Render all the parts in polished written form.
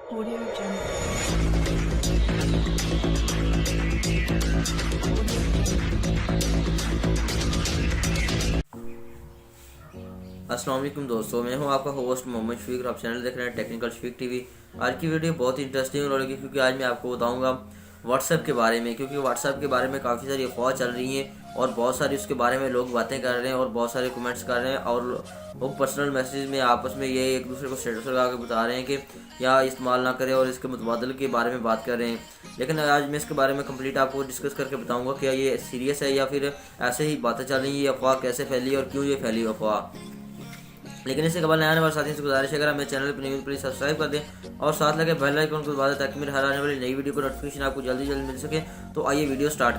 Audio Jungle. अस्सलाम वालेकुम दोस्तों, मैं हूं आपका होस्ट मोहम्मद शफीक और आप चैनल देख रहे हैं टेक्निकल शफीक टीवी। आज की वीडियो बहुत ही इंटरेस्टिंग होगी क्योंकि आज मैं आपको बताऊंगा व्हाट्सएप के बारे में, क्योंकि व्हाट्सएप के बारे में काफ़ी सारी अफवाह चल रही हैं और बहुत सारी उसके बारे में लोग बातें कर रहे हैं और बहुत सारे कमेंट्स कर रहे हैं और वो पर्सनल मैसेज में आपस में ये एक दूसरे को स्टेटस लगा के बता रहे हैं कि या इस्तेमाल ना करें और इसके मुतबादल के बारे में बात कर रहे हैं। लेकिन आज मैं इसके बारे में कंप्लीट आपको डिस्कस करके बताऊंगा क्या ये सीरियस है या फिर ऐसे ही बातें चल रही हैं, ये अफवाह कैसे फैली और क्यों ये फैली अफवाह। लेकिन इससे कबल नए आने वाले साथियों से गुजारिश है, अगर हमें चैनल पर न्यू प्लीज सब्सक्राइब कर दें और साथ लगे बेल आइकन को दबा दें ताकि मेरे हर आने वाली नई वीडियो को नोटिफिकेशन आपको जल्दी जल्दी मिल सके। तो आइए वीडियो स्टार्ट।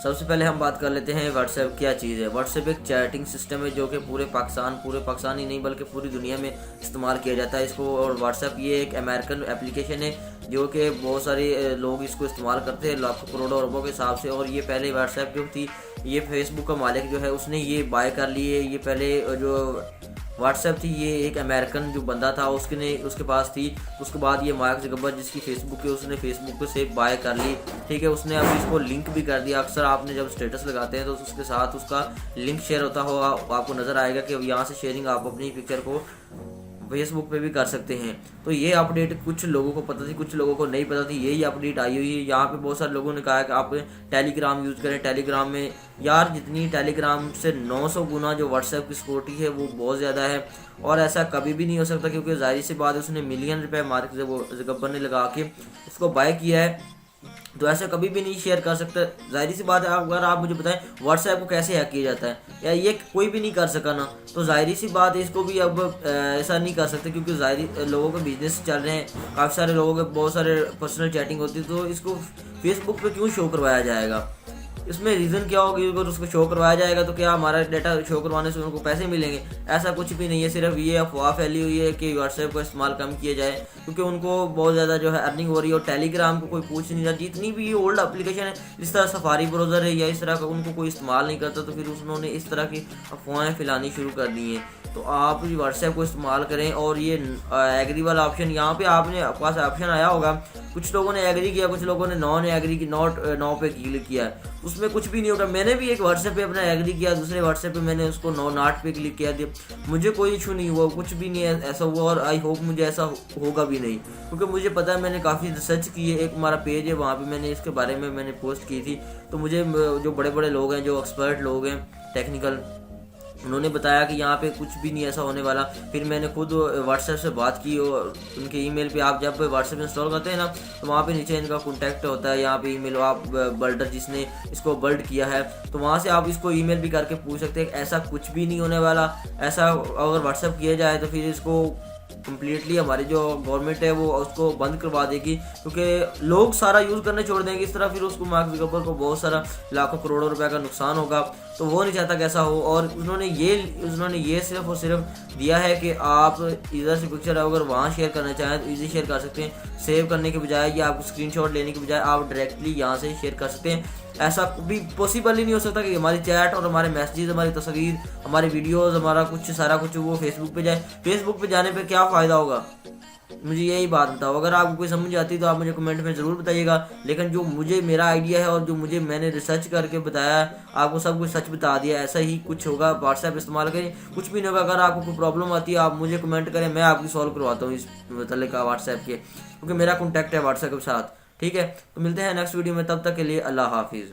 सबसे पहले हम बात कर लेते हैं व्हाट्सएप क्या चीज़ है। व्हाट्सएप एक चैटिंग सिस्टम है जो कि पूरे पाकिस्तान ही नहीं बल्कि पूरी दुनिया में इस्तेमाल किया जाता है इसको। और व्हाट्सएप ये एक अमेरिकन एप्लीकेशन है जो कि बहुत सारे लोग इसको इस्तेमाल करते हैं लाखों करोड़ों अरबों के हिसाब से। और ये पहले व्हाट्सएप जो थी ये फेसबुक का मालिक जो है उसने ये बाय कर ली है। ये पहले जो व्हाट्सएप थी ये एक अमेरिकन जो बंदा था उसके पास थी। उसके बाद ये मार्क ज़करबर्ग जिसकी फेसबुक है उसने फेसबुक से बाय कर ली, ठीक है। उसने अभी इसको लिंक भी कर दिया। अक्सर आपने जब स्टेटस लगाते हैं तो उसके साथ उसका लिंक शेयर होता होगा, आपको नज़र आएगा कि यहाँ से शेयरिंग आप अपनी पिक्चर को फेसबुक पे भी कर सकते हैं। तो ये अपडेट कुछ लोगों को पता थी, कुछ लोगों को नहीं पता थी। यही अपडेट आई हुई है। यहाँ पे बहुत सारे लोगों ने कहा है कि आप टेलीग्राम यूज़ करें। टेलीग्राम में यार जितनी टेलीग्राम से 900 गुना जो व्हाट्सएप की सिक्योरिटी है वो बहुत ज़्यादा है और ऐसा कभी भी नहीं हो सकता क्योंकि जाहिर सी बात है उसने मिलियन रुपए मार्क ज़करबर्ग ने लगा के इसको बाय किया है, तो ऐसा कभी भी नहीं शेयर कर सकता। जाहिर सी बात है अगर आप मुझे बताएं व्हाट्सएप को कैसे हैक किया जाता है या ये कोई भी नहीं कर सका ना, तो जाहिर सी बात है इसको भी अब ऐसा नहीं कर सकते क्योंकि जाहिर लोगों के बिजनेस चल रहे हैं, काफ़ी सारे लोगों के बहुत सारे पर्सनल चैटिंग होती है। तो इसको फेसबुक पे क्यों शो करवाया जाएगा, इसमें रीज़न क्या होगी। अगर उसको शो करवाया जाएगा तो क्या हमारा डाटा शो करवाने से उनको पैसे मिलेंगे? ऐसा कुछ भी नहीं है। सिर्फ ये अफवाह फैली हुई है कि व्हाट्सएप का इस्तेमाल कम किया जाए क्योंकि उनको बहुत ज़्यादा जो है अर्निंग हो रही है। और टेलीग्राम को कोई पूछ नहीं रहा। जितनी भी ओल्ड एप्लीकेशन है इस तरह सफारी ब्राउज़र है या इस तरह का उनको कोई इस्तेमाल नहीं करता, तो फिर उन्होंने इस तरह की अफवाहें फैलानी शुरू कर दी हैं। तो आप व्हाट्सएप को इस्तेमाल करें। और ये एग्री वाला ऑप्शन यहाँ पे आपने पास ऑप्शन आया होगा, कुछ लोगों ने एग्री किया, कुछ लोगों ने नॉन एग्री की नॉ पे क्लिक किया। उसमें कुछ भी नहीं होगा। मैंने भी एक व्हाट्सएप पे अपना एग्री किया, दूसरे व्हाट्सएप पे मैंने उसको नॉट पे क्लिक किया दिया, मुझे कोई इशू नहीं हुआ, कुछ भी नहीं ऐसा हुआ और आई होप मुझे ऐसा होगा भी नहीं क्योंकि मुझे पता है मैंने काफ़ी रिसर्च की है। एक हमारा पेज है वहाँ पे मैंने इसके बारे में मैंने पोस्ट की थी। तो मुझे जो बड़े बड़े लोग हैं, जो एक्सपर्ट लोग हैं टेक्निकल, उन्होंने बताया कि यहाँ पे कुछ भी नहीं ऐसा होने वाला। फिर मैंने खुद व्हाट्सएप से बात की और उनके ईमेल पे आप जब व्हाट्सएप इंस्टॉल करते हैं ना तो वहाँ पे नीचे इनका कॉन्टैक्ट होता है। यहाँ पे ईमेल आप बल्डर जिसने इसको बल्ड किया है तो वहाँ से आप इसको ईमेल भी करके पूछ सकते हैं। ऐसा कुछ भी नहीं होने वाला। ऐसा अगर व्हाट्सएप किया जाए तो फिर इसको कम्प्लीटली हमारी जो गवर्नमेंट है वो उसको बंद करवा देगी क्योंकि लोग सारा यूज़ करने छोड़ देंगे इस तरह। फिर उसको मार्क ज़करबर्ग को बहुत सारा लाखों करोड़ों रुपए का नुकसान होगा, तो वो नहीं चाहता कैसा हो। और उन्होंने ये सिर्फ और सिर्फ दिया है कि आप इधर से पिक्चर अगर वहाँ शेयर करना चाहें तो ईजी शेयर कर सकते हैं। सेव करने के बजाय या आपको स्क्रीनशॉट लेने के बजाय आप डायरेक्टली यहाँ से शेयर कर सकते हैं। ऐसा भी पॉसिबल ही नहीं हो सकता कि हमारी चैट और हमारे मैसेजेस, हमारी तस्वीर, हमारी वीडियोस, हमारा कुछ सारा कुछ वो फेसबुक पे जाए। फेसबुक पे जाने पे क्या फ़ायदा होगा, मुझे यही बात बताओ। अगर आपको कोई समझ आती है तो आप मुझे कमेंट में ज़रूर बताइएगा। लेकिन जो मुझे मेरा आइडिया है और जो मैंने रिसर्च करके बताया है, आपको सब कुछ सच बता दिया, ऐसा ही कुछ होगा। व्हाट्सएप इस्तेमाल करें, कुछ भी नहीं होगा। अगर आपको कोई प्रॉब्लम आती है आप मुझे कमेंट करें, मैं आपकी सॉल्व करवाता हूँ इस मतलब का व्हाट्सएप के, क्योंकि मेरा कॉन्टैक्ट है व्हाट्सएप के साथ, ठीक है। तो मिलते हैं नेक्स्ट वीडियो में, तब तक के लिए अल्लाह हाफिज़।